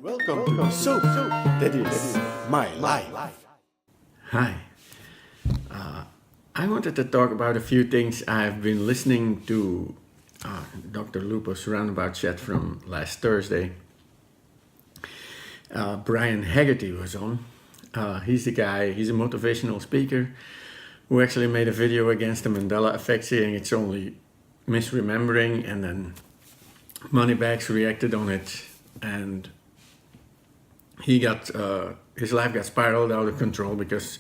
Welcome to the soap that is my life. Hi. I wanted to talk about a few things. I've been listening to Dr. Lupo's roundabout chat from last Thursday. Brian Haggerty was on. He's the guy, he's a motivational speaker who actually made a video against the Mandela effect, saying it's only misremembering, and then Moneybags reacted on it, and he got his life got spiraled out of control because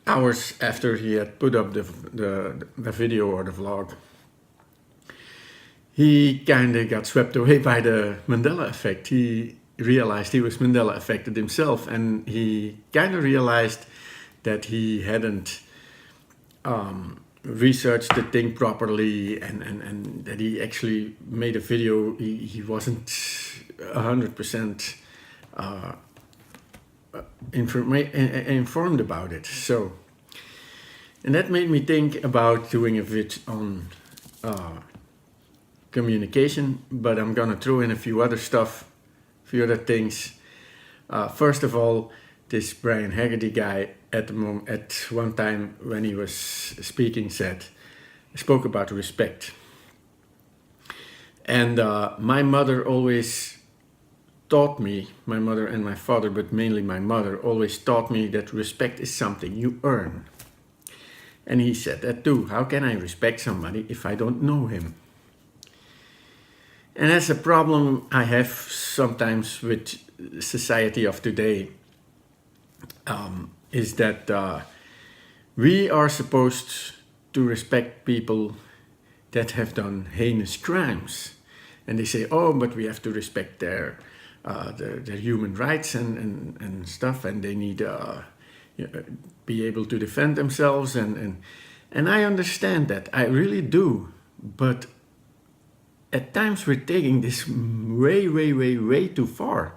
hours after he had put up the video or the vlog, he kind of got swept away by the Mandela effect. He realized he was Mandela affected himself, and he kind of realized that he hadn't researched the thing properly, and that he actually made a video. He wasn't 100% informed about it. So, and that made me think about doing a vid on communication, but I'm gonna throw in a few other things. First of all, this Brian Haggerty guy at one time when he was speaking spoke about respect. And my mother always taught me, my mother and my father, but mainly my mother, always taught me that respect is something you earn. And he said that too. How can I respect somebody if I don't know him? And that's a problem I have sometimes with society of today, is that we are supposed to respect people that have done heinous crimes. And they say, oh, but we have to respect their human rights and stuff, and they need be able to defend themselves. And I understand that, I really do. But at times we're taking this way too far.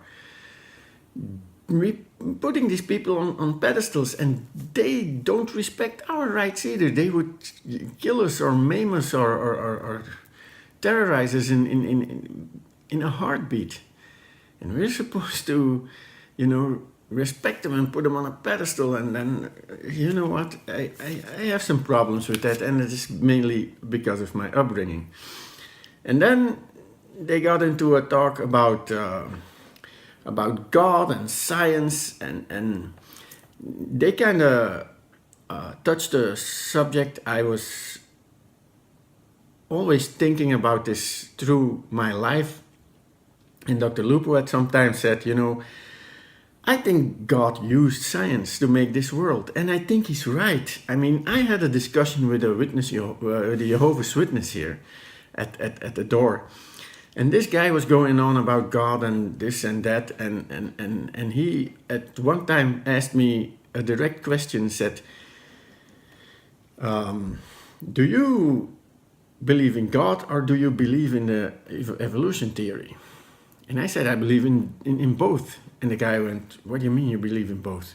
We're putting these people on pedestals, and they don't respect our rights either. They would kill us or maim us or terrorize us in a heartbeat. And we're supposed to, respect them and put them on a pedestal. And then, you know what, I have some problems with that, and it is mainly because of my upbringing. And then they got into a talk about God and science, and they kind of touched a subject I was always thinking about this through my life. And Dr. Lupo at some time said, I think God used science to make this world. And I think he's right. I mean, I had a discussion with the Jehovah's Witness here at the door. And this guy was going on about God and this and that. And he at one time asked me a direct question, said, do you believe in God, or do you believe in the evolution theory? And I said, I believe in both. And the guy went, what do you mean you believe in both?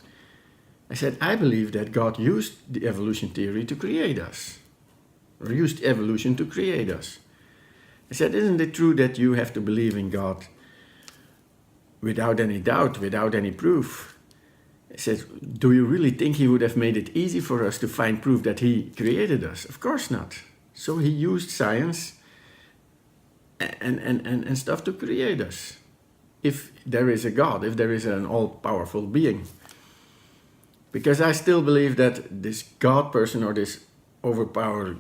I said, I believe that God used the evolution theory to create us, or used evolution to create us. I said, isn't it true that you have to believe in God without any doubt, without any proof? I said, do you really think he would have made it easy for us to find proof that he created us? Of course not. So he used science and stuff to create us. If there is a God, if there is an all-powerful being. Because I still believe that this God person, or this overpowering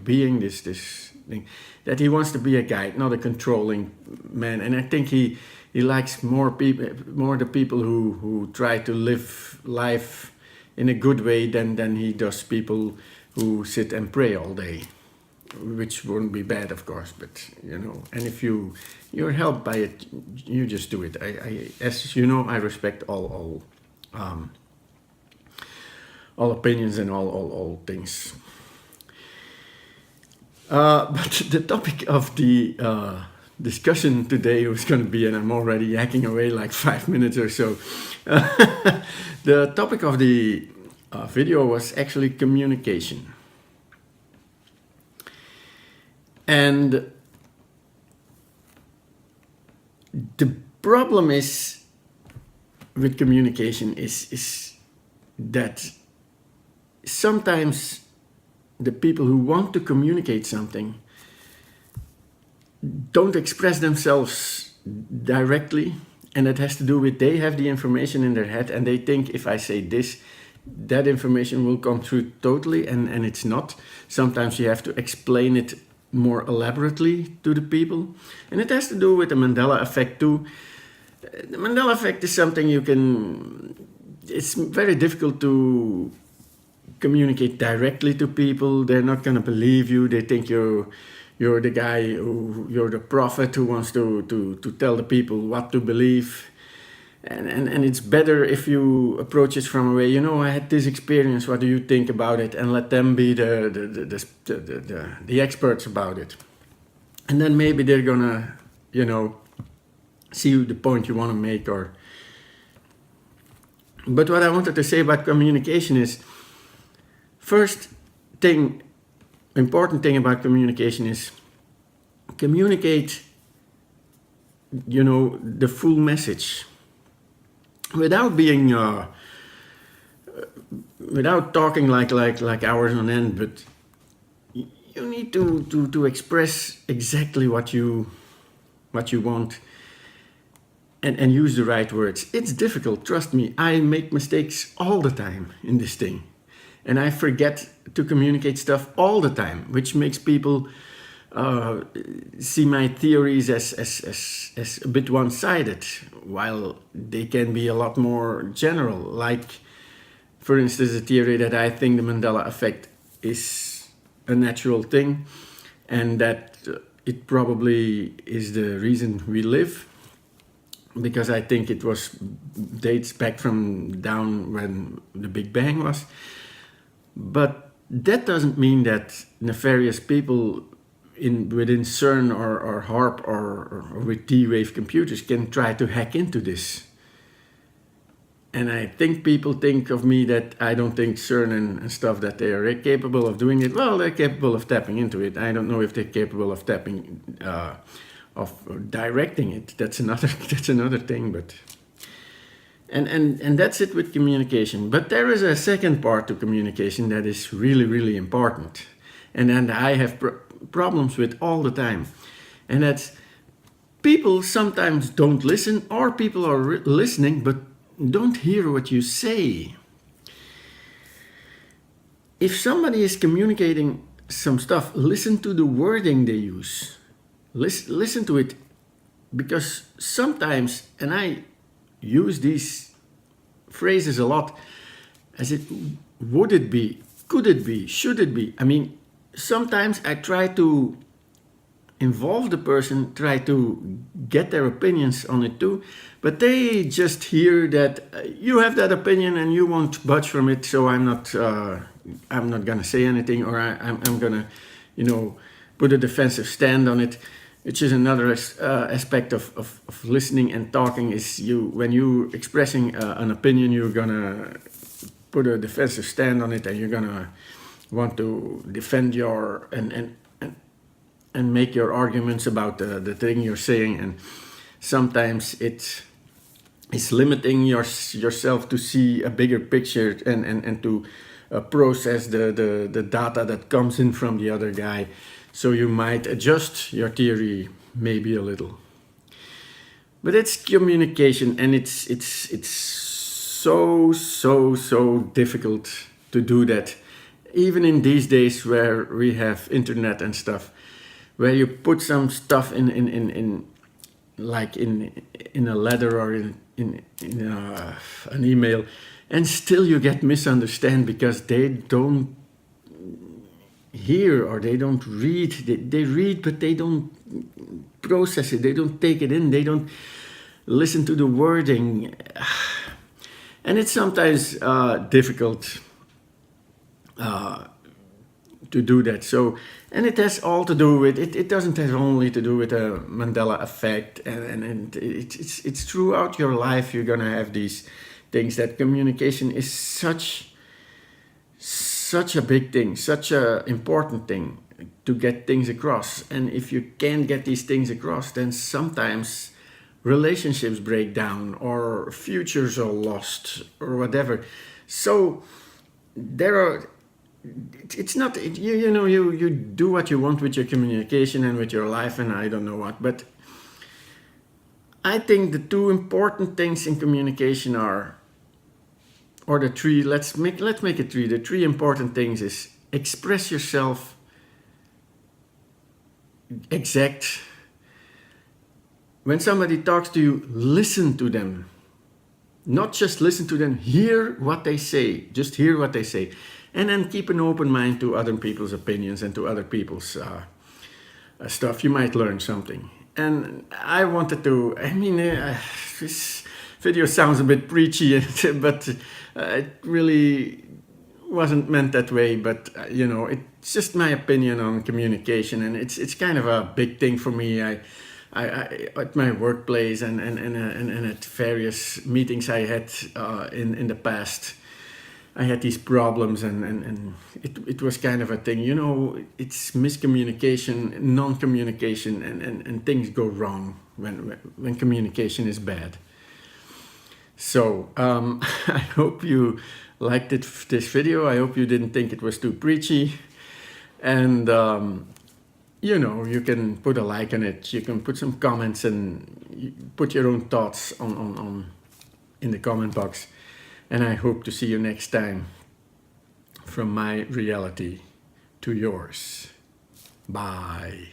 being, this thing, that he wants to be a guide, not a controlling man. And I think he likes more the people who try to live life in a good way than he does people who sit and pray all day. Which wouldn't be bad, of course, but and if you're helped by it, you just do it. As you know, I respect all opinions and all things. But the topic of the discussion today was going to be, and I'm already yakking away like 5 minutes or so. The topic of the video was actually communication. And The problem is with communication is that sometimes the people who want to communicate something don't express themselves directly, and it has to do with they have the information in their head and they think if I say this, that information will come through totally, and it's not. Sometimes you have to explain it more elaborately to the people, and it has to do with the Mandela effect too. The Mandela effect is something it's very difficult to communicate directly to people. They're not going to believe you. They think you're the guy you're the prophet who wants to tell the people what to believe. And it's better if you approach it from a way, I had this experience, what do you think about it? And let them be the experts about it. And then maybe they're gonna, see the point you want to make. But what I wanted to say about communication is, important thing about communication is communicate, the full message without being, without talking like hours on end, but you need to express exactly what you want. And use the right words. It's difficult, trust me. I make mistakes all the time in this thing. And I forget to communicate stuff all the time, which makes people see my theories as a bit one-sided, while they can be a lot more general. Like, for instance, a theory that I think the Mandela effect is a natural thing, and that it probably is the reason we live. Because I think it dates back from down when the Big Bang was. But that doesn't mean that nefarious people within CERN or HARP or with D-Wave computers can try to hack into this. And I think people think of me that I don't think CERN and stuff, that they are capable of doing it. Well, they're capable of tapping into it. I don't know if they're capable of tapping... of directing it. That's another thing, but and that's it with communication. But there is a second part to communication that is really, really important, and I have problems with all the time, and that's people sometimes don't listen, or people are listening but don't hear what you say. If somebody is communicating some stuff, listen to the wording they use. Listen to it, because sometimes, and I use these phrases a lot, as it would it be, could it be, should it be. I mean, sometimes I try to involve the person, try to get their opinions on it too, but they just hear that you have that opinion and you won't budge from it, so I'm not gonna say anything, or I'm gonna, put a defensive stand on it. Which is another aspect of listening and talking, is when you're expressing an opinion, you're gonna put a defensive stand on it, and you're gonna want to defend and make your arguments about the thing you're saying. And sometimes it's limiting yourself to see a bigger picture and to process the data that comes in from the other guy. So you might adjust your theory maybe a little. But it's communication, and it's so difficult to do that. Even in these days where we have internet and stuff, where you put some stuff in a letter or in an email, and still you get misunderstood because they don't hear or they don't read. They read, but they don't process it. They don't take it in. They don't listen to the wording. And it's sometimes difficult to do that. So, and it has all to do with it. It doesn't have only to do with the Mandela effect, and it's throughout your life you're gonna have these things. That communication is such a big thing, such a important thing to get things across. And if you can't get these things across, then sometimes relationships break down or futures are lost or whatever. So there are, it's not, you know, you do what you want with your communication and with your life and I don't know what, but I think the two important things in communication are, or the three, let's make it three. The three important things is express yourself exact. When somebody talks to you, listen to them. Not just listen to them, hear what they say. Just hear what they say. And then keep an open mind to other people's opinions and to other people's stuff. You might learn something. And I wanted to, I mean, this video sounds a bit preachy, but it really wasn't meant that way. But, you know, it's just my opinion on communication. And it's kind of a big thing for me. I at my workplace and at various meetings I had in the past, I had these problems and it was kind of a thing, you know, it's miscommunication, non-communication and things go wrong when communication is bad. So I hope you liked this video. I hope you didn't think it was too preachy. And you know, you can put a like on it, you can put some comments and put your own thoughts on in the comment box. And I hope to see you next time from my reality to yours. Bye.